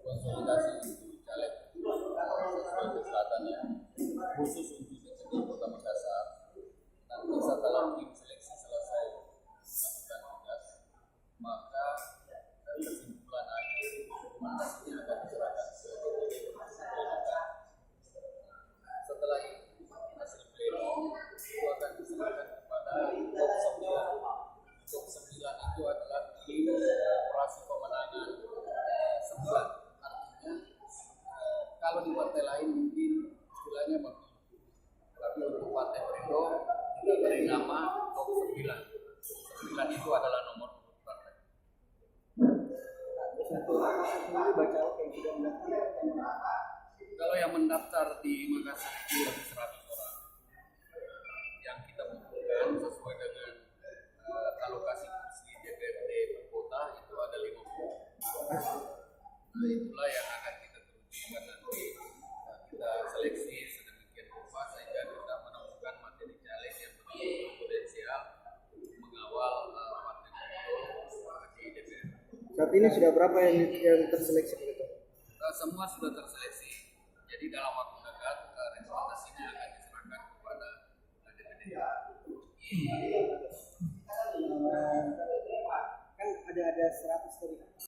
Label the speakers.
Speaker 1: konsolidasi untuk caleg Sulawesi Selatan ya, khusus untuk DPD Kota Makassar. Nanti setelah tim seleksi selesai melakukan tugas, maka kesimpulan akhir rekomendasinya akan diserahkan ke DPD Kota. Setelah itu hasil pleno itu akan diserahkan kepada top 9. Top 9 itu adalah tim operasi pemenangan 9. Artinya kalau di partai lain mungkin istilahnya begitu, tapi untuk partai Perindo kita beri nama top 9. 9 itu adalah nomor urut partai. Kalau yang mendaftar di Makassar itu lebih 100 orang yang kita kumpulkan sesuai dengan alokasi kursi DPRD per kota itu ada 50. Nah itulah yang akan kita teruskan nanti. Kita seleksi sedemikian rupa sehingga kita menemukan materi caleg yang betul-betul potensial mengawal partai Perindo di DPR.
Speaker 2: Saat ini sudah berapa yang terseleksi begitu?
Speaker 1: Semua sudah terseleksi. Jadi dalam waktu